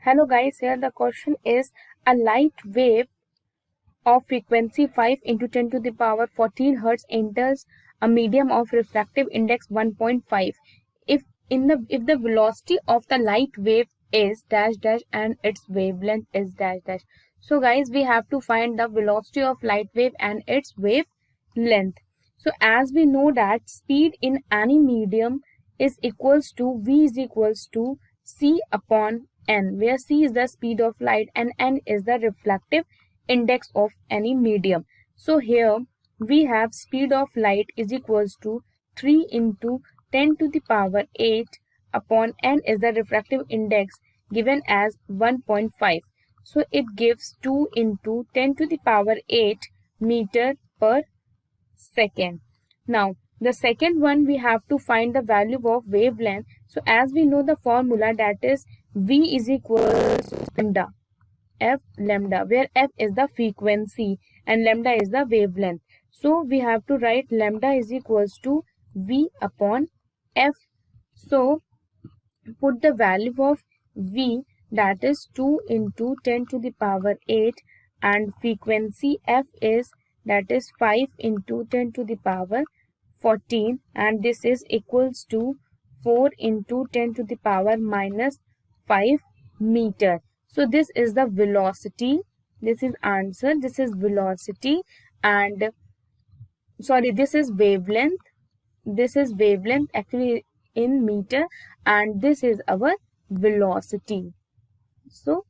Hello guys, here the question is a light wave of frequency 5 into 10 to the power 14 hertz enters a medium of refractive index 1.5. If the velocity of the light wave is dash dash and its wavelength is dash dash. So guys, we have to find the velocity of light wave and its wavelength. So as we know that speed in any medium is equals to V is equals to C upon n, where C is the speed of light and n is the refractive index of any medium. So here we have speed of light is equals to 3 into 10 to the power 8 upon n is the refractive index given as 1.5. So it gives 2 into 10 to the power 8 meter per second. Now the second one, we have to find the value of wavelength. So as we know the formula, that is V is equals to lambda, F lambda, where F is the frequency and lambda is the wavelength. So we have to write lambda is equals to V upon F. So put the value of V, that is 2 into 10 to the power 8, and frequency F is, that is 5 into 10 to the power 14, and this is equals to 4 into 10 to the power minus 5 meter. So this is the velocity, this is answer, this is velocity, and sorry, this is wavelength actually in meter, and this is our velocity. So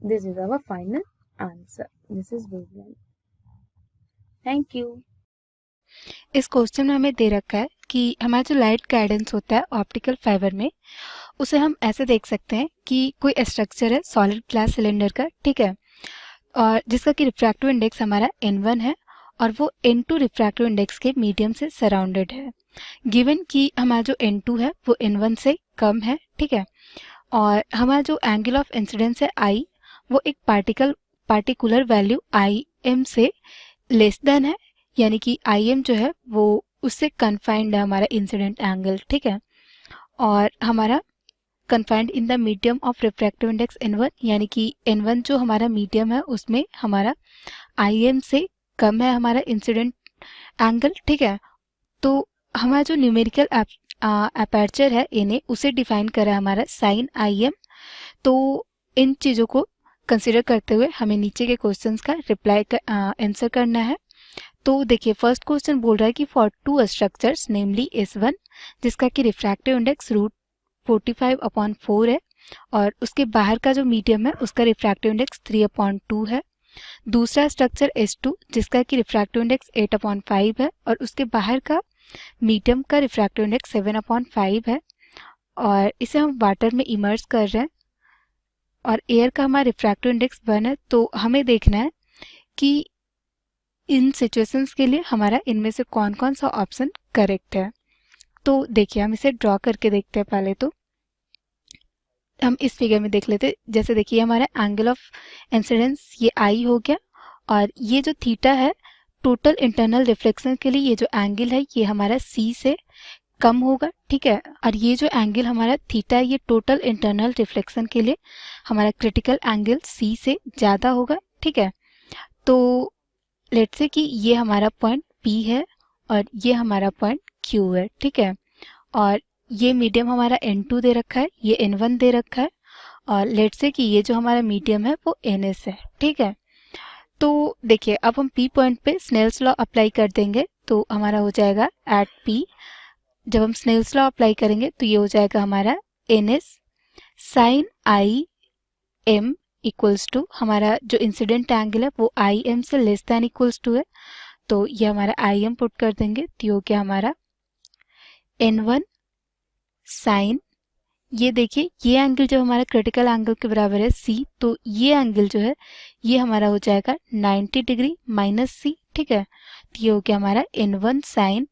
this is our final answer, this is wavelength. Thank you. इस question में हमें दे रखा है कि हमारा जो light guidance होता है ऑप्टिकल फाइबर में, उसे हम ऐसे देख सकते हैं कि कोई स्ट्रक्चर है सॉलिड ग्लास सिलेंडर का, ठीक है, और जिसका कि रिफ्रैक्टिव इंडेक्स हमारा n1 है और वो n2 रिफ्रैक्टिव इंडेक्स के मीडियम से सराउंडेड है। गिवन कि हमारा जो n2 है वो n1 से कम है, ठीक है, और हमारा जो एंगल ऑफ इंसिडेंस है I, वो एक पार्टिकुलर वैल्यू Im से लेस देन है, यानी कि Im जो है वो उससे कन्फाइंड है हमारा इंसिडेंट एंगल, ठीक है, और हमारा confined in the medium of refractive index n1, यानी कि n1 जो हमारा मीडियम है उसमें हमारा Im से कम है हमारा इंसिडेंट एंगल, ठीक है। तो हमारा जो न्यूमेरिकल अपर्चर है Na, उसे डिफाइन करा है हमारा साइन Im। तो इन चीज़ों को कंसिडर करते हुए हमें नीचे के क्वेश्चंस का रिप्लाई आंसर करना है। तो देखिए फर्स्ट क्वेश्चन बोल रहा है कि for to structures namely S1, जिसका कि रिफ्रैक्टिव इंडेक्स √45/4 है और उसके बाहर का जो मीडियम है उसका रिफ्रैक्टिव इंडेक्स 3/2 है। दूसरा स्ट्रक्चर S2, जिसका कि रिफ्रैक्टिव इंडेक्स 8/5 है और उसके बाहर का मीडियम का रिफ्रैक्टिव इंडेक्स 7/5 है, और इसे हम वाटर में इमर्स कर रहे हैं और एयर का हमारा रिफ्रैक्टिव इंडेक्स 1 है। तो हमें देखना है कि इन सिचुएशंस के लिए हमारा इनमें से कौन कौन सा ऑप्शन करेक्ट है। तो देखिए हम इसे ड्रॉ करके देखते हैं। पहले तो हम इस फिगर में देख लेते, जैसे देखिए हमारा एंगल ऑफ इंसिडेंस ये I हो गया, और ये जो थीटा है टोटल इंटरनल रिफ्लेक्शन के लिए ये जो एंगल है ये हमारा C से कम होगा, ठीक है, और ये जो एंगल हमारा थीटा है ये टोटल इंटरनल रिफ्लेक्शन के लिए हमारा क्रिटिकल एंगल C से ज़्यादा होगा, ठीक है। तो लेट्स से कि ये हमारा पॉइंट P है और ये हमारा पॉइंट Q है, ठीक है, और ये मीडियम हमारा n2 दे रखा है, ये n1 दे रखा है, और लेट्स से कि ये जो हमारा मीडियम है वो ns है, ठीक है। तो देखिए अब हम P पॉइंट पे स्नेल्स लॉ अप्लाई कर देंगे, तो हमारा हो जाएगा एट P, जब हम स्नेल्स लॉ अप्लाई करेंगे तो ये हो जाएगा हमारा ns sine Im equals to, हमारा जो इंसिडेंट एंगल है वो Im से लेस दैन इक्वल्स टू है, तो ये हमारा Im पुट कर देंगे, तो ये हो गया हमारा n1 साइन, ये देखिए ये एंगल जो हमारा क्रिटिकल एंगल के बराबर है C, तो ये एंगल जो है ये हमारा हो जाएगा 90 डिग्री माइनस C, ठीक है, तो ये हो गया हमारा n1 sine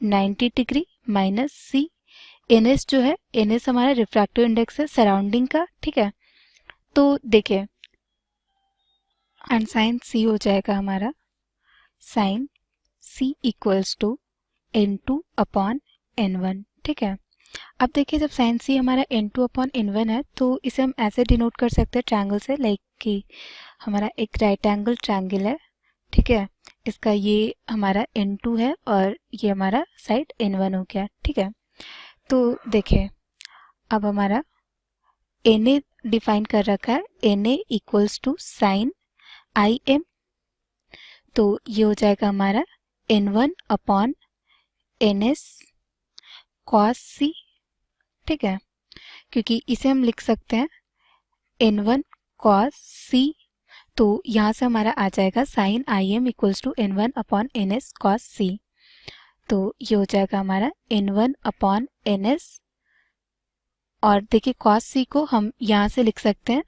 90 degree minus C। ns जो है, ns हमारा रिफ्रैक्टिव इंडेक्स है सराउंडिंग का, ठीक है। तो देखिए एंड साइन C हो जाएगा हमारा sine C equals to n2 upon n1, ठीक है। अब देखिए जब साइन सी हमारा n2 अपॉन n1 है तो इसे हम ऐसे डिनोट कर सकते हैं ट्रायंगल से, लाइक कि हमारा एक राइट एंगल ट्रायंगल है, ठीक है। इसका ये हमारा n2 है और ये हमारा साइड n1 हो गया, ठीक है। तो देखिए अब हमारा na डिफाइन कर रखा है, na equals to sine I M, तो ये हो जाएगा हमारा n1 upon ns cos c, ठीक है, क्योंकि इसे हम लिख सकते हैं n1 cos c, तो यहाँ से हमारा आ जाएगा sine I M equals to n1 upon ns cos c, तो ये हो जाएगा हमारा n1 अपॉन ns, और देखिए cos c को हम यहाँ से लिख सकते हैं,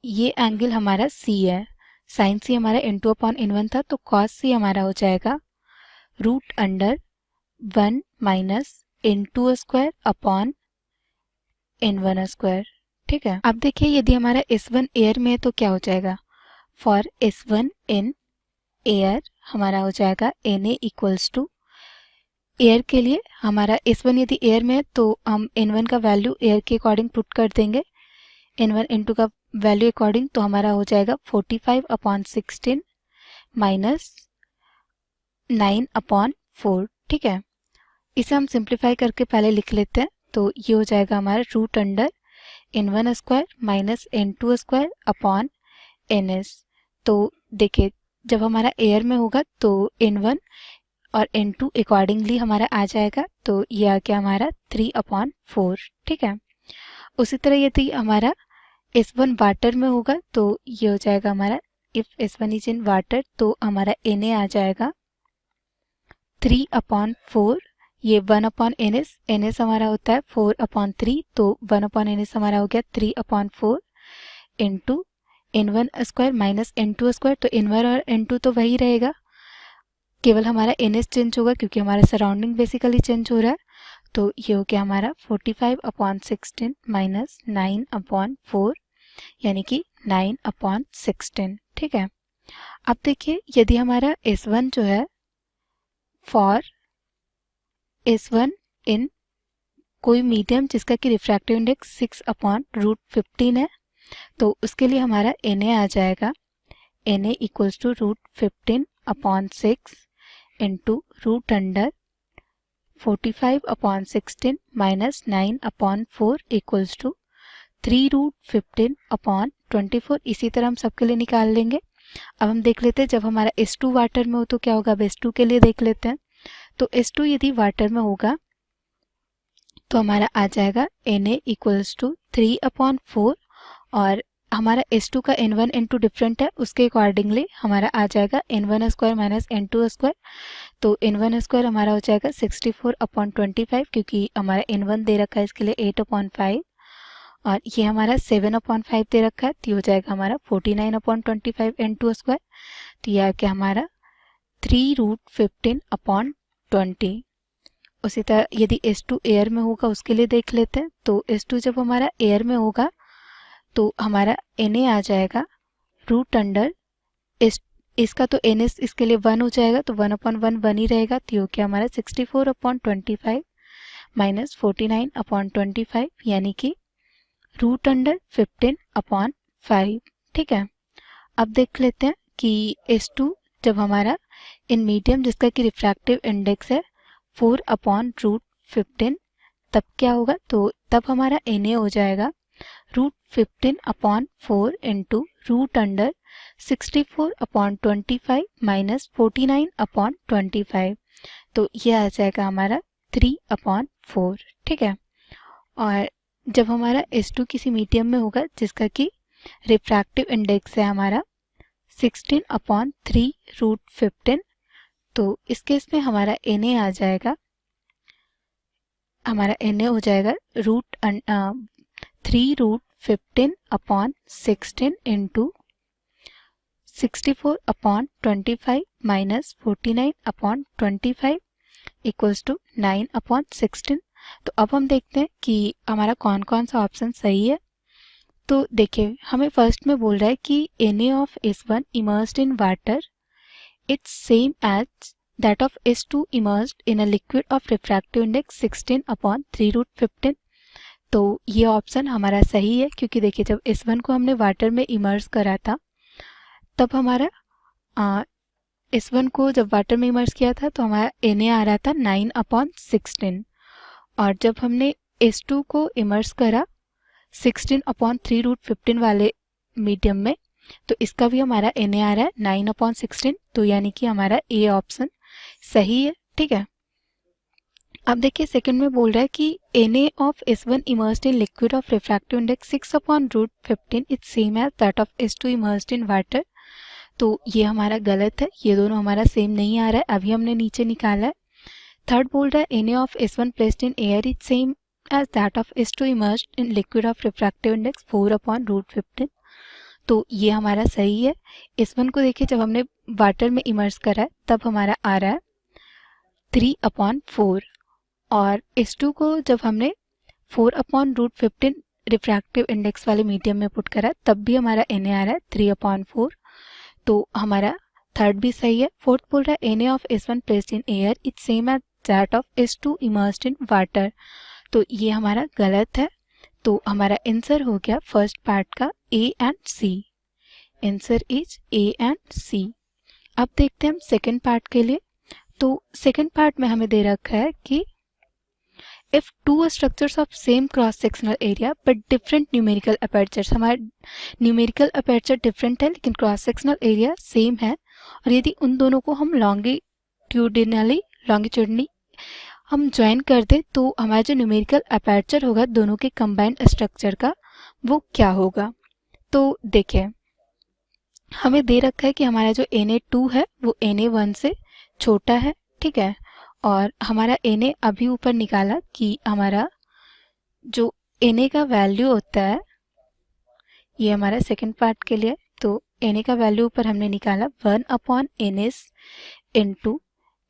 ये एंगल हमारा c है, साइन c हमारा n2 अपॉन n1 था, तो cos c हमारा हो जाएगा root under 1 minus n2 square upon n1 square, ठीक है। अब देखिए यदि हमारा S1 एयर में है तो क्या हो जाएगा, फॉर S1 इन एयर हमारा हो जाएगा Na इक्वल्स टू, एयर के लिए हमारा S1 यदि एयर में है तो हम N1 का वैल्यू एयर के अकॉर्डिंग पुट कर देंगे, N1 N2 का वैल्यू अकॉर्डिंग, तो हमारा हो जाएगा 45 अपॉन 16 माइनस 9 अपॉन 4, ठीक है। इसे हम सिंप्लीफाई करके पहले लिख लेते हैं, तो ये हो जाएगा हमारा root under n1 square minus n2 square upon ns। तो देखिए जब हमारा एयर में होगा तो n1 और n2 अकॉर्डिंगली हमारा आ जाएगा, तो ये आ गया हमारा 3 अपॉन 4, ठीक है। उसी तरह यदि हमारा S1 वाटर में होगा तो ये हो जाएगा हमारा, if S1 is in water तो हमारा Na आ जाएगा 3 अपॉन 4, ये 1 अपॉन ns हमारा होता है 4 अपॉन 3, तो 1 अपॉन ns हमारा हो गया 3 upon 4 into n1 square minus n2 square, तो n1 और n2 तो वही रहेगा, केवल हमारा ns चेंज होगा क्योंकि हमारा सराउंडिंग बेसिकली चेंज हो रहा है, तो ये हो गया हमारा 45 अपॉन 16 माइनस 9 अपॉन 4, यानी कि 9 अपॉन 16, ठीक है। अब देखिए यदि हमारा S1 जो है फॉर S1 इन कोई मीडियम जिसका कि रिफ्रैक्टिव इंडेक्स 6 अपॉन रूट 15 है, तो उसके लिए हमारा Na आ जाएगा Na equals to root 15 upon 6 into root under 45 upon 16 minus 9 upon 4 equals to 3 root 15 upon 24। इसी तरह हम सबके लिए निकाल लेंगे। अब हम देख लेते हैं जब हमारा S2 वाटर में हो तो क्या होगा, अब S2 के लिए देख लेते हैं। तो S2 यदि वाटर में होगा तो हमारा आ जाएगा Na इक्वल्स टू 3 अपॉन 4, और हमारा S2 का N1 N2 डिफरेंट है, उसके अकॉर्डिंगली हमारा आ जाएगा N1 square minus N2 square, तो N1 स्क्वायर हमारा हो जाएगा 64 अपॉन 25, क्योंकि हमारा N1 दे रखा है इसके लिए 8 अपॉन 5, और ये हमारा 7 अपॉन 5 दे रखा है, तो ये हो जाएगा हमारा 49 अपॉन 25 N2 स्क्वायर, तो यह आ गया हमारा 3 रूट 15 अपॉन 20। उसी तरह यदि S2 एयर में होगा उसके लिए देख लेते हैं। तो S2 जब हमारा एयर में होगा तो हमारा Na आ जाएगा रूट अंडर इसका तो ns इसके लिए 1 हो जाएगा, तो 1 अपॉन 1 1 ही रहेगा, तो ये क्या हमारा 64 अपॉन 25 माइनस 49 अपॉन 25, यानी कि रूट अंडर 15 अपॉन 5, ठीक है। अब देख लेते हैं कि S2 जब हमारा इन मीडियम जिसका कि रिफ्रैक्टिव इंडेक्स है 4 अपॉन रूट 15, तब क्या होगा, तो तब हमारा Na हो जाएगा root 15 upon 4 into root under 64 upon 25 minus 49 upon 25, तो ये आ जाएगा हमारा 3 अपॉन 4, ठीक है। और जब हमारा S2 किसी मीडियम में होगा जिसका कि रिफ्रैक्टिव इंडेक्स है हमारा 16 अपॉन 3 रूट 15, तो इस केस में हमारा Na आ जाएगा, हमारा Na हो जाएगा root 3 root 15 upon 16 into 64 upon 25 minus 49 upon 25 equals to 9 upon 16। तो अब हम देखते हैं कि हमारा कौन कौन सा ऑप्शन सही है। तो देखिए हमें फर्स्ट में बोल रहा है कि Na of S1 immersed in water it's same as that of S2 immersed in a liquid of refractive index 16/3√15। तो ये ऑप्शन हमारा सही है, क्योंकि देखिए जब S1 को हमने वाटर में इमर्स करा था तब हमारा S1 को जब वाटर में इमर्स किया था तो हमारा Na आ रहा था 9/16, और जब हमने S2 को इमर्स करा 16/3√15 वाले मीडियम में तो इसका भी हमारा Na आ रहा है 9/16, तो यानी कि हमारा ए ऑप्शन सही है। ठीक है, अब देखिए सेकंड में बोल रहा है कि Na of S1 immersed in liquid of refractive index 6/√15 is same as that of S2 immersed in water. तो ये हमारा गलत है, ये दोनों हमारा सेम नहीं आ रहा है, अभी हमने नीचे निकाला है। थर्ड बोल रहा है Na of S1 placed in air is same as that of S2 immersed in liquid of refractive index 4/√15। तो ये हमारा सही है। S1 को देखिए जब हमने वाटर में इमर्स करा है तब हमारा आ रहा है 3/4, और S2 को जब हमने 4/√15 रिफ्रैक्टिव इंडेक्स वाले मीडियम में पुट करा तब भी हमारा Na आ रहा है 3/4, तो हमारा थर्ड भी सही है। फोर्थ बोल रहा है Na of S1 placed in air is same as that of S2 immersed in water. तो ये हमारा गलत है, तो हमारा आंसर हो गया फर्स्ट पार्ट का A and C। Answer is A and C। अब देखते हैं हम सेकंड पार्ट के लिए। तो सेकंड पार्ट में हमें दे रखा है कि if two structures of same cross sectional area but different numerical apertures, हमारा न्यूमेरिकल अपर्चर डिफरेंट है लेकिन क्रॉस सेक्शनल एरिया सेम है, और यदि उन दोनों को हम लॉन्गिट्यूडिनली हम ज्वाइन कर दें तो हमारा जो न्यूमेरिकल अपर्चर होगा दोनों के कंबाइंड स्ट्रक्चर का वो क्या होगा। तो देखिए हमें दे रखा है कि हमारा जो Na2 है वो Na1 से छोटा है। ठीक है, और हमारा Na अभी ऊपर निकाला कि हमारा जो Na का वैल्यू होता है, ये हमारा सेकंड पार्ट के लिए, तो Na का वैल्यू ऊपर हमने निकाला 1/ns into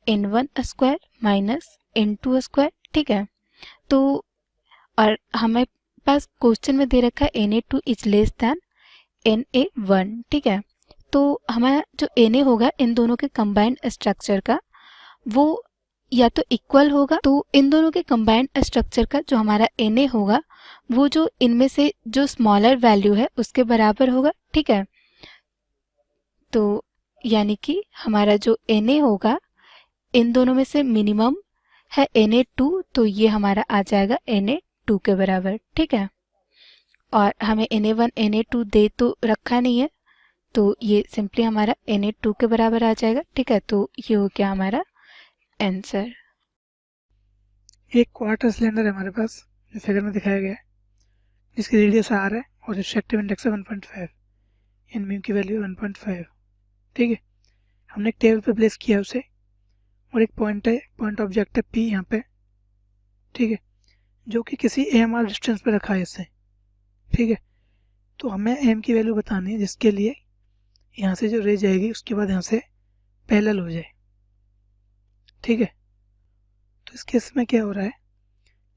n1² minus n2²। ठीक है, तो और हमें पास क्वेश्चन में दे रखा है Na2 is less than Na1। ठीक है, तो हमारा जो Na होगा इन दोनों के कंबाइंड स्ट्रक्चर का वो या तो इक्वल होगा, तो इन दोनों के कंबाइंड स्ट्रक्चर का जो हमारा Na होगा वो जो इनमें से जो स्मॉलर वैल्यू है उसके बराबर होगा। ठीक है, तो यानी कि हमारा जो Na होगा इन दोनों में से मिनिमम है Na2, तो ये हमारा आ जाएगा Na2 के बराबर। ठीक है, और हमें Na1 Na2 दे तो रखा नहीं है, तो ये सिंपली हमारा Na2 के बराबर आ जाएगा। ठीक है, तो ये हो गया हमारा आंसर। एक क्वार्टर सिलेंडर है हमारे पास जो फिगर में दिखाया गया है, जिसकी रेडियस R है और रिफ्रैक्टिव इंडेक्स है 1.5, इन म्यू की वैल्यू 1.5। ठीक है, हमने एक टेबल पे प्लेस किया उसे, और एक पॉइंट ऑब्जेक्ट है P यहाँ पे। ठीक है, जो कि किसी AMR डिस्टेंस पे रखा है इससे। ठीक है, तो हमें M की वैल्यू बतानी है जिसके लिए यहाँ से जो रे जाएगी उसके बाद यहाँ से पैरेलल हो जाए। ठीक है, तो इस केस में क्या हो रहा है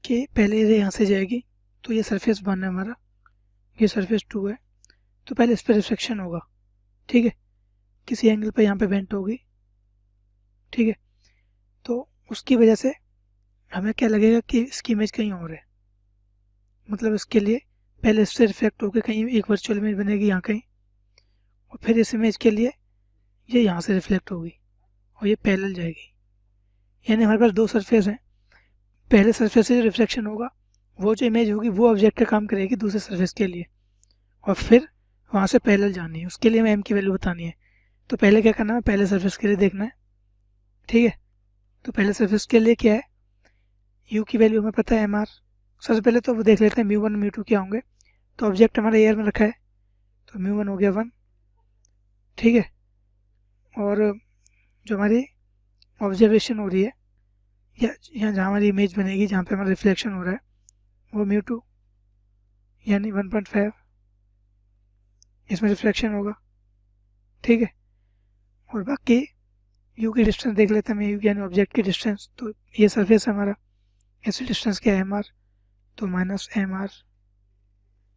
कि पहले रे यहाँ से जाएगी, तो ये सरफेस 1 है हमारा, ये सरफेस 2 है, तो पहले इस पर रिफ्लेक्शन होगा। ठीक है, किसी एंगल पर यहाँ पे बेंट होगी। ठीक है, तो उसकी वजह से हमें क्या लगेगा कि इसकी इमेज कहीं और है, मतलब इसके लिए पहले इससे रिफ्लेक्ट होकर कहीं एक वर्चुअल इमेज बनेगी यहाँ कहीं, और फिर इस इमेज के लिए ये यहाँ से रिफ्लेक्ट होगी और ये पैरेलल जाएगी। यानी हमारे पास दो सरफेस हैं, पहले सरफेस से जो रिफ्लेक्शन होगा वो जो इमेज होगी वो ऑब्जेक्ट का काम करेगी दूसरे सरफेस के लिए, और फिर वहाँ से पैरेलल जानी है, उसके लिए हमें M की वैल्यू बतानी है। तो पहले क्या करना है, पहले सरफेस के लिए देखना है। ठीक है, तो पहले सरफेस के लिए क्या है, U की वैल्यू हमें पता है MR। सबसे पहले तो वो देख लेते हैं μ1 μ2 क्या होंगे। तो ऑब्जेक्ट हमारा एयर में रखा है, तो μ1 हो गया 1। ठीक है, और जो हमारी ऑब्जर्वेशन हो रही है या यहाँ जहाँ हमारी इमेज बनेगी जहाँ पे हमारा रिफ्लेक्शन हो रहा है वो μ2 यानी 1.5, इसमें रिफ्लेक्शन होगा। ठीक है, और बाकी U की डिस्टेंस देख लेते हैं, U यानी ऑब्जेक्ट की डिस्टेंस। तो ये सरफेस है हमारा, इसकी डिस्टेंस क्या है MR, तो -MR।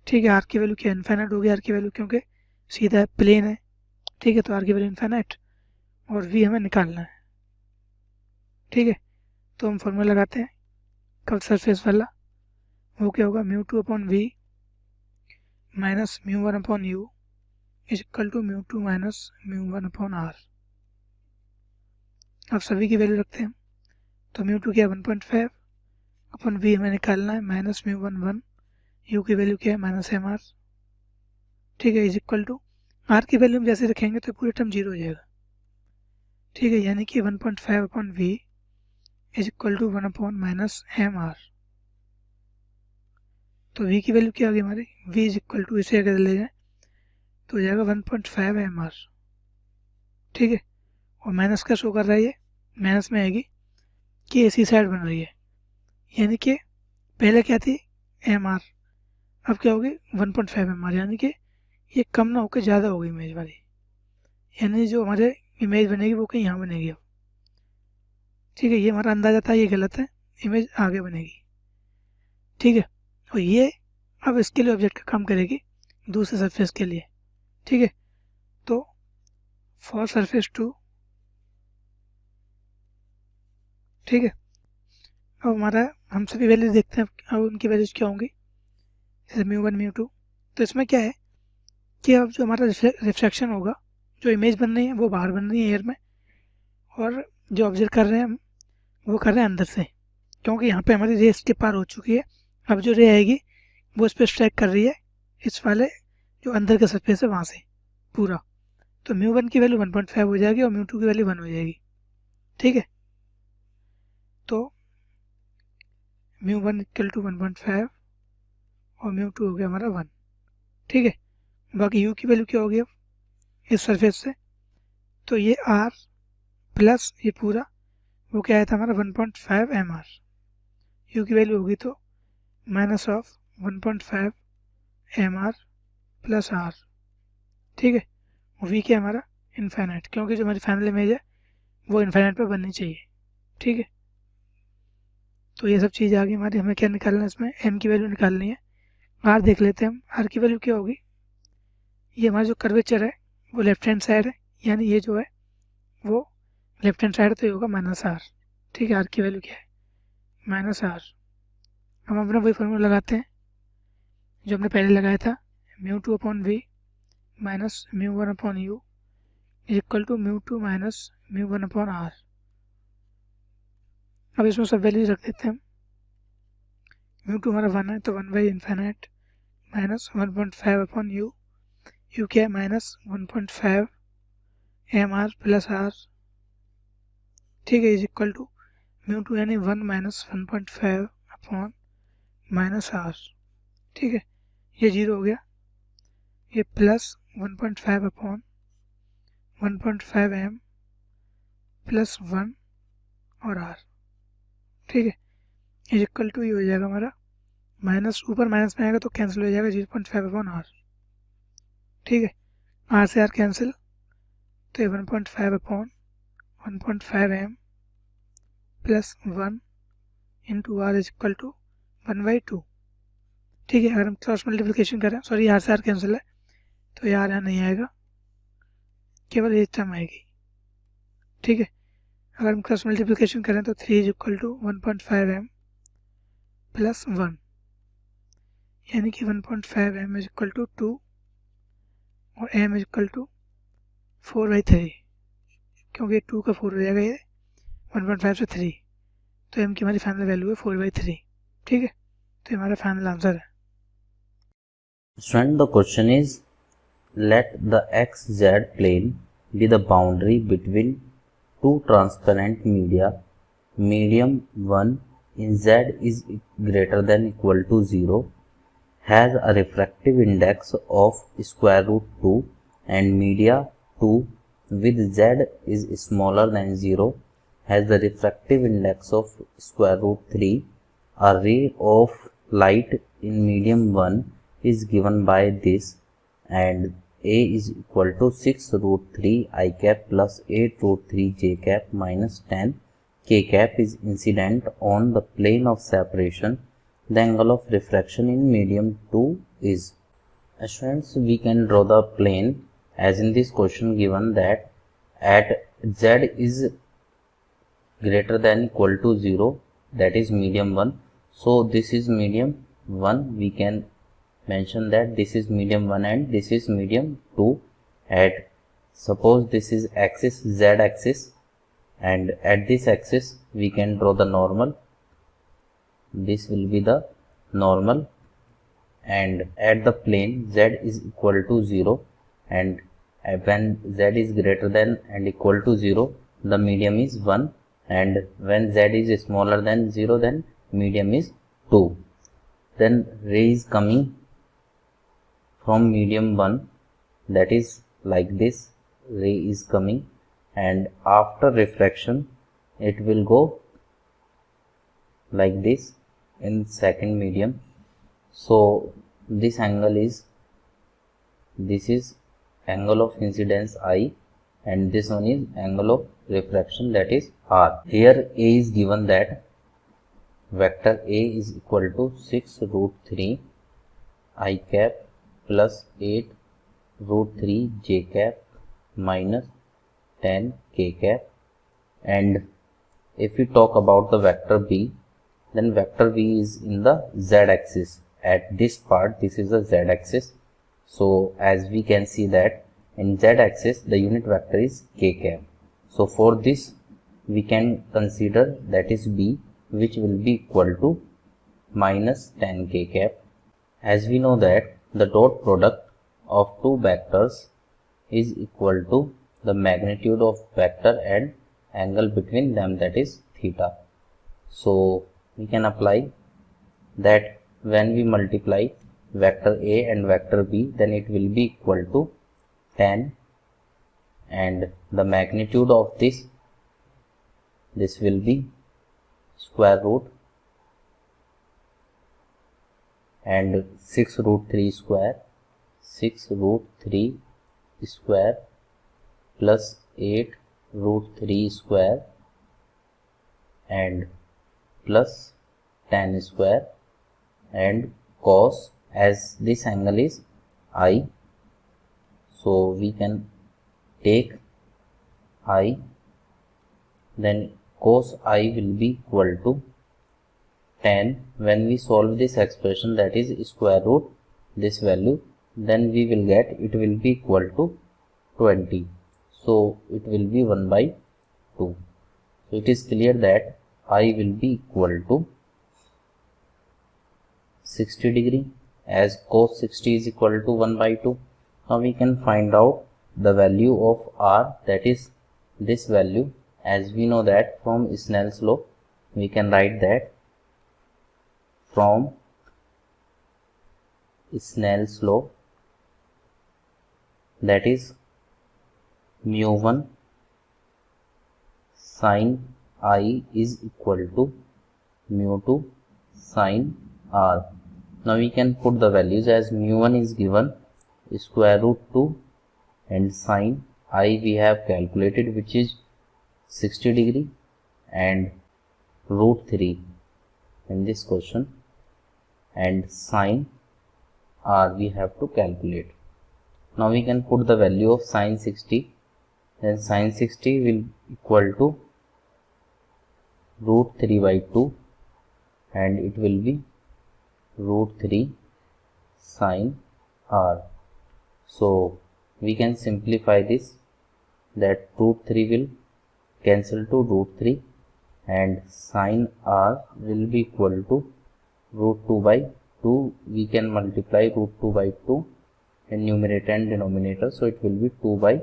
ठीक है, R की वैल्यू क्या, इन्फाइनाइट होगी R की वैल्यू, क्योंकि सीधा प्लेन है। ठीक है, तो R की वैल्यू इन्फाइनाइट, और V हमें निकालना है। ठीक है, तो हम फॉर्मूला लगाते हैं कर्व सरफेस वाला, वो क्या होगा, μ2 upon v minus μ1 upon u is equal to μ2 minus μ1 upon r। अब सभी की वैल्यू रखते हैं, तो μ2 क्या है 1.5 अपॉन v हमें निकालना है माइनस μ1 1, u की वैल्यू क्या है माइनस mr, ठीक है, इज इक्वल टू r की वैल्यू हम जैसे रखेंगे तो पूरे टर्म 0 हो जाएगा, ठीक है, यानी कि 1.5 upon v is equal to 1 upon minus mr। तो v की वैल्यू क्या होगी हमारी, v इज इक्वल टू, इसे अगर ले जाए तो हो जाएगा 1.5 mr, ठीक है, और माइनस का शो कर रहा है, ये माइनस में आएगी कि ऐसी साइड बन रही है, यानी कि पहले क्या थी mr, अब क्या होगी 1.5 mr, यानी कि ये कम ना होकर ज़्यादा होगी इमेज वाली, यानी जो हमारे इमेज बनेगी वो कहीं यहाँ बनेगी अब, ठीक है, ये हमारा अंदाजा था, ये गलत है, इमेज आगे बनेगी, ठीक है, और ये अब इसके लिए ऑब्जेक्ट का काम करेगी दूसरे सरफेस के लिए, ठीक है, तो फॉर सरफेस 2, ठीक है, अब हमारा हम सभी वैल्यूज देखते हैं, अब उनकी वैल्यूज क्या होंगी, जैसे μ1 μ2, तो इसमें क्या है कि अब जो हमारा रिफ्लेक्शन होगा, जो इमेज बन रही है वो बाहर बन रही है एयर में, और जो ऑब्जर्व कर रहे हैं हम वो कर रहे हैं अंदर से, क्योंकि यहाँ पे हमारी रे इसके पार हो चुकी है, अब जो रे आएगी वो इस पर स्ट्राइक कर रही है इस वाले जो अंदर का सरफेस है वहाँ से पूरा, तो μ1 की वैल्यू 1.5 हो जाएगी और μ2 की वैल्यू 1 हो जाएगी, ठीक है, तो μ1 इक्वल टू 1.5 और μ2 हो गया हमारा 1, ठीक है, बाकी u की वैल्यू क्या होगी अब इस सरफेस से, तो ये r प्लस ये पूरा वो क्या आया था हमारा 1.5 mr, u की वैल्यू होगी तो minus of 1.5 mr plus r, ठीक है, v क्या है हमारा इनफाइनाइट, क्योंकि जो हमारी फाइनल इमेज है वो इनफाइनाइट पे बननी चाहिए, ठीक है, तो ये सब चीज़ आ गई हमारी, हमें क्या निकालना है इसमें, m की वैल्यू निकालनी है, r देख लेते हैं हम, r की वैल्यू क्या होगी, ये हमारा जो कर्वेचर है वो लेफ्ट हैंड साइड है, यानी ये जो है वो लेफ्ट हैंड साइड तो ये होगा माइनस r, ठीक है, r की वैल्यू क्या है माइनस r। हम अपना वही फॉर्मूला लगाते हैं जो हमने पहले लगाया था, μ2 upon v minus μ1 upon u is equal to μ2 minus μ1 upon r। अब इसमें सब वैल्यूज रख देते हैं हम, μ2 हमारा 1 है तो 1 by infinite minus 1.5 upon u क्या है माइनस 1.5 mr प्लस r, ठीक है, इज इक्वल टू μ2 यानी 1 माइनस 1.5 अपॉन माइनस r, ठीक है, ये 0 हो गया, ये प्लस 1.5 अपॉन 1.5 m प्लस 1 और r, ठीक है, इज इक्वल टू ये हो जाएगा हमारा माइनस, ऊपर माइनस में आएगा तो कैंसिल हो जाएगा 0.5 अपॉन r, ठीक है, r से r कैंसिल, तो ये 1.5 upon 1.5 m plus 1 into r is equal to 1/2, ठीक है, अगर हम क्रॉस मल्टीप्लिकेशन करें, सॉरी r से r कैंसिल है तो ये r यहाँ नहीं आएगा, केवल ये टर्म आएगी, ठीक है, अगर हम क्रॉस मल्टीप्लिकेशन करें तो 3 is equal to 1.5 m plus 1, यानी कि 1.5 m इज इक्वल टू 2 और m इज इक्वल टू 4/3, क्योंकि 2 का 4 हो जाएगा, ये 1.5 से 3, तो m की हमारी फाइनल वैल्यू है 4/3, ठीक है, तो हमारा फाइनल आंसर है। Student, the question is, let the xz plane be the boundary between two transparent media. Medium 1 in z is greater than equal to 0, has a refractive index of square root 2, and media 2 with z is smaller than 0 has the refractive index of square root 3. A ray of light in medium 1 is given by this, and a is equal to 6 root 3 I cap plus 8 root 3 j cap minus 10 k cap is incident on the plane of separation. The angle of refraction in medium 2 is. Students, we can draw the plane as in this question given that at z is greater than equal to 0, that is medium 1. So this is medium 1, we can mention that this is medium 1 and this is medium 2. At suppose this is axis z axis, and at this axis we can draw the normal. This will be the normal, and at the plane z is equal to 0, and when z is greater than and equal to 0, the medium is 1, and when z is smaller than 0, then medium is 2. Then ray is coming from medium 1, that is like this, ray is coming, and after refraction it will go like this in second medium. So this angle is, this is angle of incidence I, and this one is angle of refraction, that is R. Here A is given that vector A is equal to 6 root 3 I cap plus 8 root 3 j cap minus 10 k cap. And if we talk about the vector B, then vector B is in the z axis. At this part, this is the z axis. So as we can see that in z axis the unit vector is k cap. So for this we can consider that is B, which will be equal to minus 10 k cap. As we know that the dot product of two vectors is equal to the magnitude of vector and angle between them, that is theta. So we can apply that when we multiply vector A and vector B, then it will be equal to 10, and the magnitude of this will be square root and 6 root 3 square, 6 root 3 square plus 8 root 3 square and plus 10 square, and cos, as this angle is I, so we can take I, then cos I will be equal to 10. When we solve this expression, that is square root this value, then we will get it will be equal to 20. So it will be 1 by 2. So it is clear that I will be equal to 60 degree, as cos 60 is equal to 1 by 2. Now we can find out the value of R, that is this value. As we know that from Snell's law, we can write that from Snell's law, that is mu1 sin I is equal to mu2 sin R. Now we can put the values, as mu1 is given square root 2 and sin I we have calculated, which is 60 degree, and root 3 in this question, and sin R we have to calculate. Now we can put the value of sin 60, then sin 60 will equal to root 3 by 2, and it will be root 3 sin R. So we can simplify this, that root 3 will cancel to root 3, and sin R will be equal to root 2 by 2. We can multiply root 2 by 2 in numerator and denominator, so it will be 2 by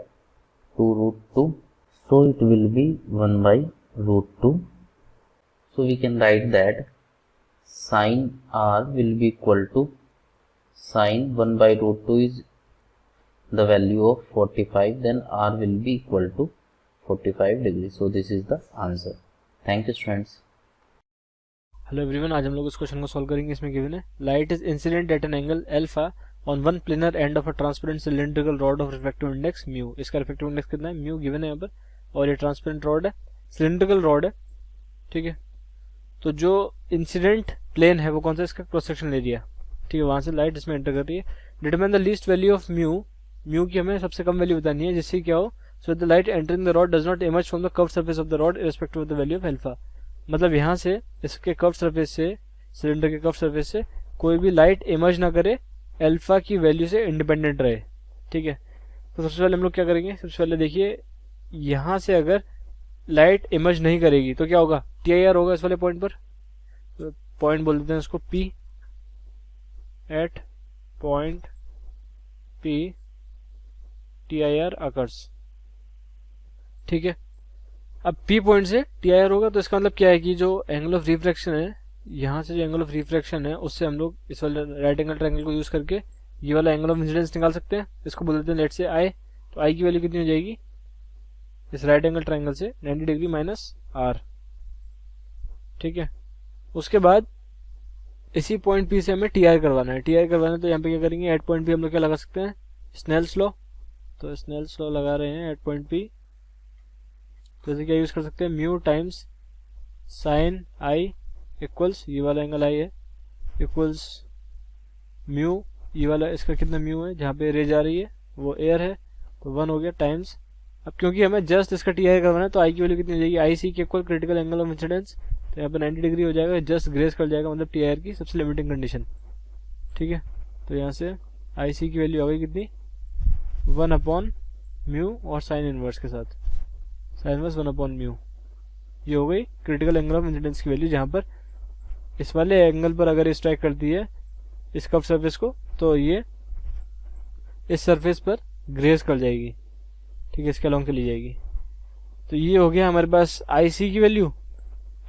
2 root 2. So it will be 1 by root 2. So we can write that sin R will be equal to sin 1 by root 2 is the value of 45, then R will be equal to 45 degrees. So this is the answer. Thank you students. Hello everyone, आज हम लोग इस question को solve करेंगे. इसमें given है light is incident at an angle alpha on one planar end of a transparent cylindrical rod of refractive index mu. इसका refractive index कितना है? म्यू गिवन है यहाँ पर, और ये ट्रांसपेरेंट रॉड है, सिलिंड्रिकल रॉड है, ठीक है. तो जो इंसिडेंट प्लेन है वो कौन सा? इसका क्रॉस सेक्शन एरिया, ठीक है. वहां से लाइट इसमें एंटर कर रही है. Determine the least value of mu. Mu की हमें सबसे कम वैल्यू बतानी है जिससे क्या हो, so the light entering the rod does not emerge from the curve surface of the rod irrespective of the value of alpha. मतलब यहाँ से इसके कर्व सरफेस से, सिलेंडर के कर्व सरफेस से कोई भी लाइट इमर्ज ना करे अल्फा की वैल्यू से इंडिपेंडेंट रहे। ठीक है, तो सबसे पहले हम लोग क्या करेंगे, सबसे पहले देखिए यहाँ से अगर लाइट इमर्ज नहीं करेगी तो क्या होगा, TIR होगा इस वाले पॉइंट पर। तो पॉइंट बोल देते हैं उसको P, at point P TIR occurs. ठीक है, अब P पॉइंट से TIR होगा तो इसका मतलब क्या है कि जो एंगल ऑफ रिफ्रैक्शन है, यहाँ से जो एंगल ऑफ रिफ्रैक्शन है उससे हम लोग इस वाले राइट एंगल ट्रायंगल को यूज करके ये वाला एंगल ऑफ इंसिडेंस निकाल सकते हैं। इसको बोल देते हैं लेट से I। तो I की वैल्यू कितनी हो जाएगी इस राइट एंगल ट्रायंगल से, 90 डिग्री माइनस R। ठीक है, उसके बाद इसी पॉइंट P से हमें TIR करवाना है। TIR करवाना है तो यहाँ पे क्या करेंगे, एट पॉइंट P हम लोग क्या लगा सकते हैं, स्नेल्स लॉ। तो स्नेल्स लॉ लगा रहे हैं एट पॉइंट P। जैसे क्या यूज कर सकते हैं, mu times sign I equals, ये वाला एंगल I है, इक्वल्स म्यू, ये वाला इसका कितना म्यू है, जहाँ पे रे जा रही है वो एयर है, तो 1 हो गया, टाइम्स। अब क्योंकि हमें जस्ट इसका TIR करवाना है तो I की वैल्यू कितनी हो जाएगी, IC के equal critical angle of incidence. तो यहाँ पे 90 डिग्री हो जाएगा, जस्ट ग्रेस कर जाएगा, मतलब TIR की सबसे लिमिटिंग कंडीशन। ठीक है, तो यहाँ से IC की वैल्यू आ गई कितनी, 1 अपॉन म्यू और साइन इनवर्स के साथ, साइन इनवर्स 1 अपॉन म्यू। ये हो गई क्रिटिकल एंगल ऑफ इंसिडेंस की वैल्यू, जहाँ पर इस वाले एंगल पर अगर स्ट्राइक करती है इस कर्व सरफेस को तो ये इस सरफेस पर ग्रेस कर जाएगी। ठीक है, इसके अलोंग चली जाएगी। तो ये हो गया हमारे पास IC की वैल्यू।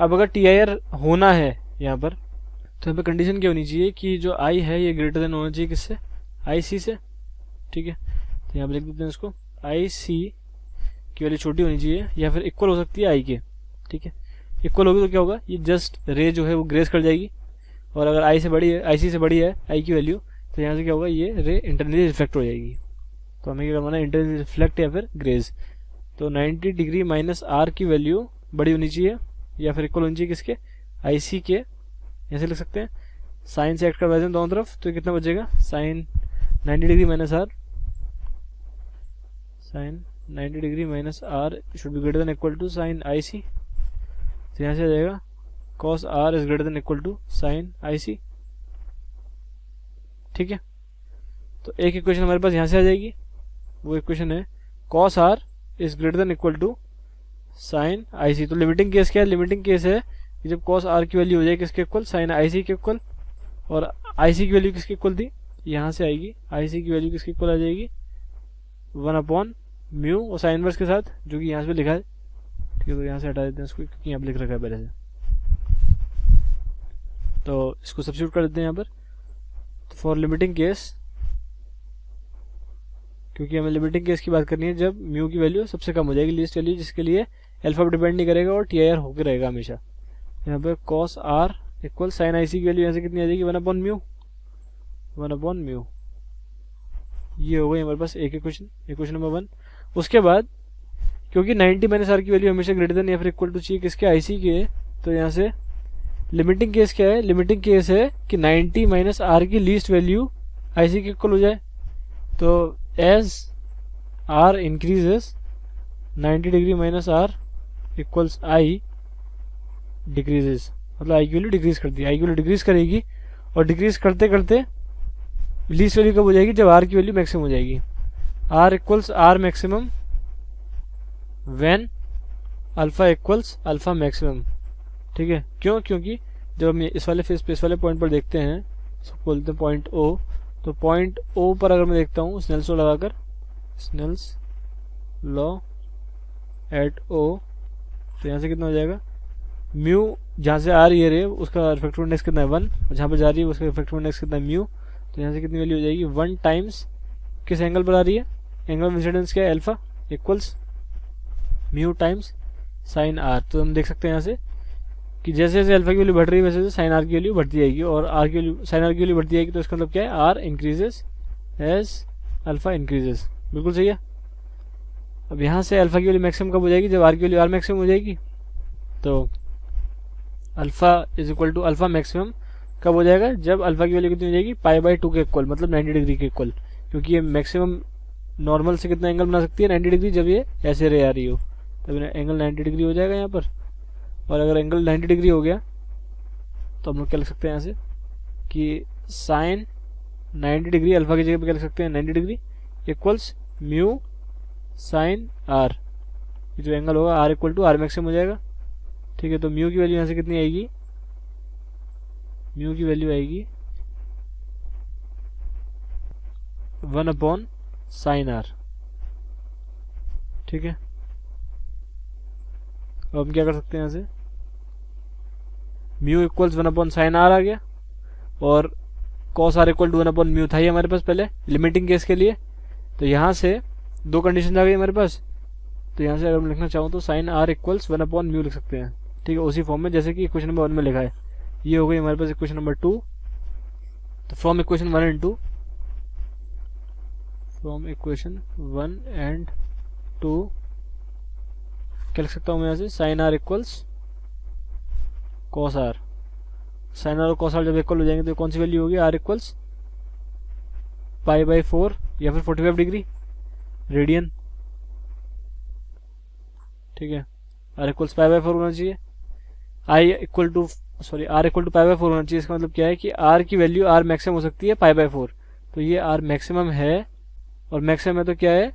अब अगर TIR होना है यहाँ पर तो यहाँ पे कंडीशन क्या होनी चाहिए कि जो I है ये ग्रेटर देन होना चाहिए किससे, IC से। ठीक है, तो यहाँ पे लिख देते हैं इसको, IC की वैल्यू छोटी होनी चाहिए या फिर इक्वल हो सकती है I के। ठीक है, इक्वल होगी तो क्या होगा, ये जस्ट रे जो है वो ग्रेस कर जाएगी। और अगर IC से बड़ी है I की वैल्यू, तो यहाँ से क्या होगा, ये रे इंटरनली रिफ्लेक्ट हो जाएगी। तो हमें क्या करवाना है, इंटरनली रिफ्लेक्ट या फिर ग्रेस। तो 90 डिग्री माइनस R की वैल्यू बड़ी होनी चाहिए या फिर इक्वल होनी चाहिए किसके, IC के। ऐसे लिख सकते हैं, साइन से एक्ट करवा दें दोनों तरफ, तो कितना बचेगा, sine 90 degree minus R, sine 90 degree minus R should be greater than equal to sine IC। तो यहाँ से आ जाएगा cos R is greater than equal to sine IC। ठीक है, तो एक इक्वेशन हमारे पास यहाँ से आ जाएगी, वो इक्वेशन है cos R is greater than equal to sine IC। तो लिमिटिंग केस क्या है, लिमिटिंग केस है कि जब cos R की वैल्यू हो जाए किसके इक्वल, साइन IC के इक्वल। और IC की वैल्यू किसके इक्वल थी, यहाँ से आएगी, IC की वैल्यू किसके इक्वल आ जाएगी, 1 अपॉन म्यू और साइन इनवर्स के साथ, जो कि यहाँ पे लिखा है। ठीक है, तो यहाँ से हटा देते हैं इसको क्योंकि यहाँ पे लिख रखा है पहले से। तो इसको सब्स्टिट्यूट कर देते हैं यहाँ पर। तो फॉर लिमिटिंग केस, क्योंकि हमें लिमिटिंग केस की बात करनी है जब म्यू की वैल्यू सबसे कम हो जाएगी, लीस्ट वैल्यू, जिसके लिए अल्फा पर डिपेंड नहीं करेगा और TIR होकर रहेगा हमेशा। यहाँ पे cos R equal sine IC की वैल्यू यहाँ से कितनी आ जाएगी, 1 अपॉन म्यू, 1 अपॉन म्यू। ये हो गई हमारे पास एक इक्वेशन नंबर 1। उसके बाद क्योंकि 90 माइनस R की वैल्यू हमेशा ग्रेटर देन या फिर इक्वल टू चाहिए किसके, IC के, तो यहाँ से लिमिटिंग केस क्या है, लिमिटिंग केस है कि 90 माइनस R की लीस्ट वैल्यू IC के इक्वल हो जाए। तो as R increases 90 degree minus R equals I decreases, मतलब I की वैल्यू डिक्रीज करती है, I की वैल्यू डिक्रीज करेगी और डिक्रीज करते करते लीस्ट वैल्यू कब हो जाएगी, जब R की वैल्यू मैक्सिमम हो जाएगी। R equals R maximum when alpha equals alpha maximum. ठीक है, क्यों, क्योंकि जब हम इस वाले फेस पे, इस वाले पॉइंट पर देखते हैं, इसको बोलते हैं पॉइंट O, तो पॉइंट O पर अगर मैं देखता हूँ स्नेल्स लॉ लगाकर, स्नेल्स लॉ एट O, तो यहाँ से कितना हो जाएगा, म्यू जहाँ से आ रही है रे उसका रिफ्रैक्टिव इंडेक्स कितना है 1, और जहाँ पर जा रही है उसका रिफ्रैक्टिव इंडेक्स कितना है म्यू। तो यहाँ से कितनी वैल्यू हो जाएगी, 1 टाइम्स किस एंगल पर आ रही है, एंगल ऑफ इंसिडेंस क्या है, alpha, equals mu times sign R। तो हम देख सकते हैं यहाँ से कि जैसे जैसे अल्फा की वैल्यू बढ़ रही है वैसे वैसे साइन R की वैल्यू बढ़ती जाएगी, और R की वैल्यू, साइन R की वैल्यू बढ़ती जाएगी, तो इसका मतलब क्या है, R increases as alpha increases. बिल्कुल सही है। अब यहाँ से अल्फा की वैल्यू मैक्सिमम कब हो जाएगी, जब R की वैल्यू R मैक्सिमम हो जाएगी। तो alpha is equal to alpha maximum कब हो जाएगा, जब अल्फा की वैल्यू कितनी हो जाएगी, π/2 के इक्वल, मतलब 90 डिग्री के इक्वल, क्योंकि ये मैक्सिमम नॉर्मल से कितना एंगल बना सकती है 90 डिग्री, जब ये ऐसे रे आ रही हो तब एंगल 90 डिग्री हो जाएगा यहाँ पर। और अगर एंगल 90 डिग्री हो गया तो हम लोग क्या लिख सकते हैं यहाँ से कि साइन 90 डिग्री, अल्फा की जगह पे क्या लिख सकते हैं 90 degree equals mu sine R, जो एंगल होगा R equal to R maximum हो जाएगा। ठीक है, तो म्यू की वैल्यू यहाँ से कितनी आएगी, म्यू की वैल्यू आएगी 1 साइन आर। ठीक है, अब हम क्या कर सकते हैं यहाँ से, म्यू इक्वल्स 1 साइन आर आ गया और cos R equal to 1 mu था ही हमारे पास पहले लिमिटिंग केस के लिए। तो यहाँ से दो कंडीशन आ गई हमारे पास, तो यहाँ से अगर मैं लिखना चाहूँ तो साइन आर इक्वल्स 1 म्यू लिख सकते हैं। ठीक है, उसी फॉर्म में जैसे कि इक्वेशन नंबर 1 में लिखा है। ये हो गई हमारे पास इक्वेशन नंबर 2। तो from equation 1 and 2, from equation 1 and 2 क्या लिख सकता हूँ मैं यहाँ से, sine R equals cos R. Sine R और कॉस आर जब इक्वल हो जाएंगे तो कौन सी वैल्यू होगी, आर इक्वल्स π/4 या फिर 45 डिग्री रेडियन। ठीक है, आर इक्वल्स π/4 होना चाहिए, I equal to sorry R equal to π/4 होना चाहिए। इसका मतलब क्या है कि आर की वैल्यू आर मैक्सिमम हो सकती है π/4, तो ये आर मैक्सिमम है और मैक्सिमम है तो क्या है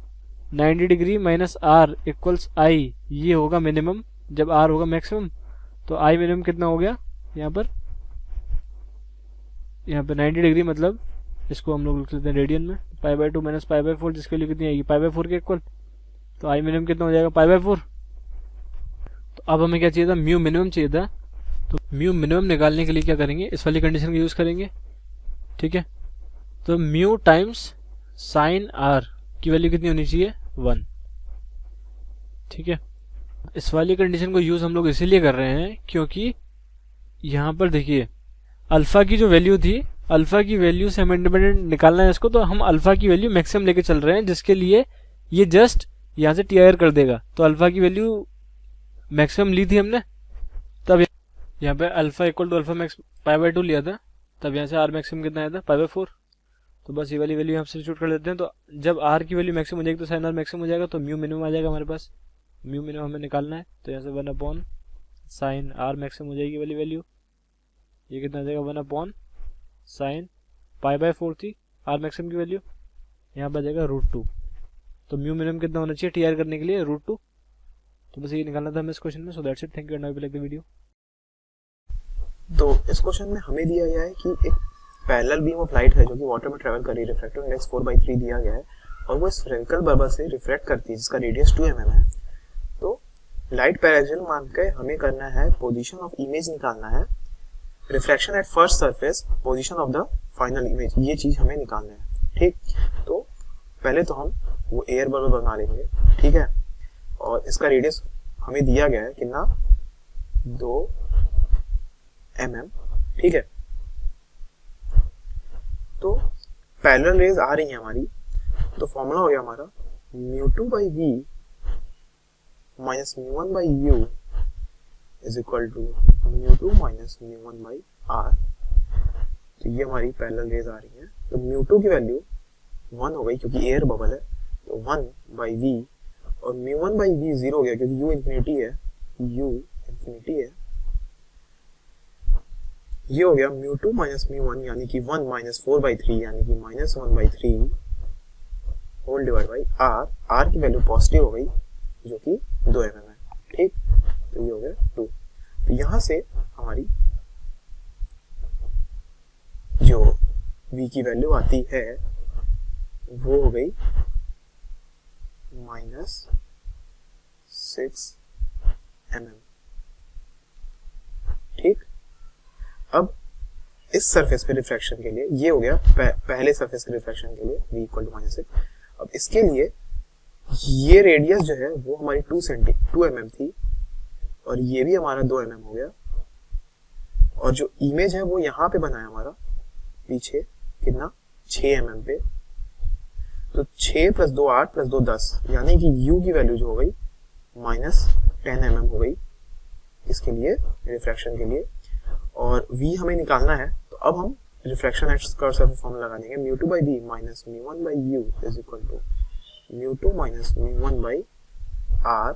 90 degree minus R equals I, ये होगा मिनिमम जब आर होगा मैक्सिमम। तो आई मिनिमम कितना हो गया यहाँ पर 90 डिग्री, मतलब इसको हम लोग लिख लेते हैं रेडियन में, π/2 माइनस π/4 जिसके लिए कितनी आएगी π/4 के इक्वल। तो आई मिनिमम कितना हो जाएगा π/4। तो अब हमें क्या चाहिए था, म्यू मिनिमम चाहिए था। तो म्यू मिनिमम निकालने के लिए क्या करेंगे, इस वाली कंडीशन का यूज करेंगे। ठीक है, तो म्यू टाइम्स साइन आर की वैल्यू कितनी होनी चाहिए 1। ठीक है, इस वाली कंडीशन को यूज हम लोग इसीलिए कर रहे हैं क्योंकि यहाँ पर देखिए अल्फा की जो वैल्यू थी, अल्फा की वैल्यू से हमें इंडिपेंडेंट निकालना है इसको, तो हम अल्फा की वैल्यू मैक्सिमम लेके चल रहे हैं जिसके लिए ये जस्ट यहाँ से टीआईआर कर देगा। तो अल्फा की वैल्यू मैक्सिमम ली थी हमने, तब यहाँ पे alpha equal to alpha max π/2 लिया था, तब यहाँ से आर मैक्सिमम कितना आया था π/4। तो बस ये वाली वैल्यू यहाँ सब्स्टिट्यूट कर देते हैं। तो जब आर की वैल्यू मैक्सिमम हो जाएगी तो साइन आर मैक्सिमम हो जाएगा, तो म्यू मिनिमम आ जाएगा हमारे पास। म्यू मिनिमम हमें निकालना है, तो यहाँ से 1 साइन आर मैक्सिमम हो जाएगी वाली वैल्यू। ये कितना आ जाएगा 1 साइन π/4 थी आर मैक्सिमम की वैल्यू, यहाँ पर आ जाएगा √2। तो म्यू मिनिमम कितना होना चाहिए टीआर करने के लिए √2। तो बस ये निकालना था हमें इस क्वेश्चन में। So that's it, thank you and I will like the video. तो इस क्वेश्चन में हमें दिया गया है कि एक पैरेलल बीम ऑफ लाइट है जो कि वाटर में ट्रैवल कर रही है, रिफ्रैक्टिव इंडेक्स 4/3 दिया गया है और वो स्फेरिकल बबल से रिफ्रैक्ट करती है जिसका रेडियस 2 mm है। तो लाइट पैरेलल मान के हमें करना है पोजीशन ऑफ इमेज निकालना है, refraction at first surface, position of the final image, ये चीज हमें निकालना है। ठीक, तो पहले तो हम वो एयर बबल बना लेंगे। ठीक है, और इसका रेडियस हमें दिया गया है कितना 2 mm। ठीक है, तो पैरेलल रेज आ रही है हमारी, तो फॉर्मूला हो गया हमारा μ2/v minus μ1/u is equal to μ2 minus μ1/r। तो ये हमारी पैरेलल रेज आ रही है। तो μ2 की वैल्यू 1 हो गई क्योंकि एयर बबल है, तो 1/v, और μ1/v 0 हो गया क्योंकि u इंफिनिटी है, u इंफिनिटी है। ये हो गया μ2 माइनस μ1 यानी कि 1 माइनस 4/3 यानी कि minus 1/3 whole divide by r। r की वैल्यू पॉजिटिव हो गई जो कि 2 mm है। ठीक, तो ये हो गया 2। तो यहां से हमारी जो v की वैल्यू आती है वो हो गई -6 mm। ठीक, अब इस सरफेस पे रिफ्रैक्शन के लिए ये हो गया पहले सरफेस के रिफ्रैक्शन के लिए v इक्वल टू -6। अब इसके लिए ये रेडियस जो है वो हमारी 2 mm थी और ये भी हमारा 2 mm हो गया, और जो इमेज है वो यहाँ पे बना है हमारा पीछे कितना 6 mm पे। तो 6 + 2 8 + 2 10 यानी कि u की वैल्यू जो हो गई -10 mm हो गई इसके लिए रिफ्रैक्शन के लिए, और v हमें निकालना है। तो अब हम refraction at curve surface formula लगा देंगे, μ2/v minus μ1/u is equal to μ2 minus μ1 by r।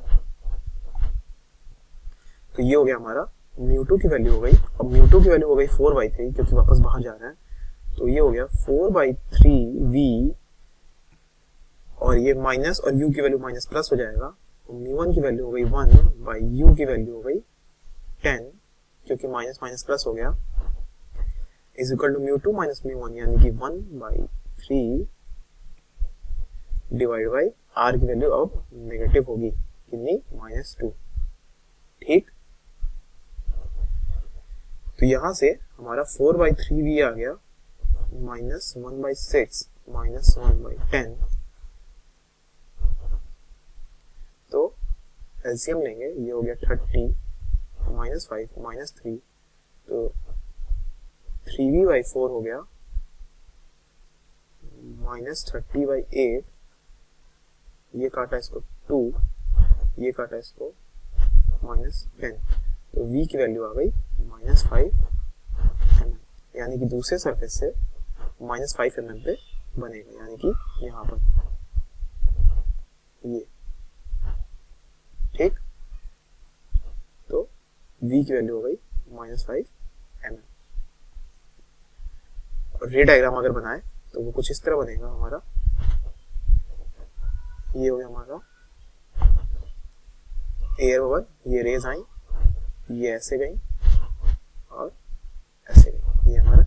तो ये हो गया हमारा μ2 की वैल्यू हो गई। अब μ2 की वैल्यू हो गई 4/3 क्योंकि वापस बाहर जा रहा है, तो ये हो गया 4/3v और ये माइनस और u की वैल्यू माइनस प्लस हो जाएगा। μ1 की वैल्यू हो गई 1 बाई u की वैल्यू हो गई 10 क्योंकि माइनस माइनस प्लस हो गया, इज इक्वल टू μ2 माइनस μ1 यानी कि 1/3 डिवाइड बाई r की वैल्यू अब नेगेटिव होगी कितनी, -2। ठीक, तो यहां से हमारा 4/3v आ गया -1/6 माइनस 1/10। तो एलसीएम लेंगे, ये हो गया 30 -5 -3, तो 3v/4 हो गया -30/8, ये काटा इसको 2, ये काटा इसको -10, तो v की वैल्यू आ गई -5 mm, यानी कि दूसरे सरफेस से -5 mm पे बनेगा, यानी कि यहाँ पर ये। ठीक, तो v की वैल्यू हो गई -5 mm। और रे डायग्राम अगर बनाए तो वो कुछ इस तरह बनेगा हमारा, ये हो गया हमारा एयर बबल, ये रेज आई, ये ऐसे गई और ऐसे गई, ये हमारा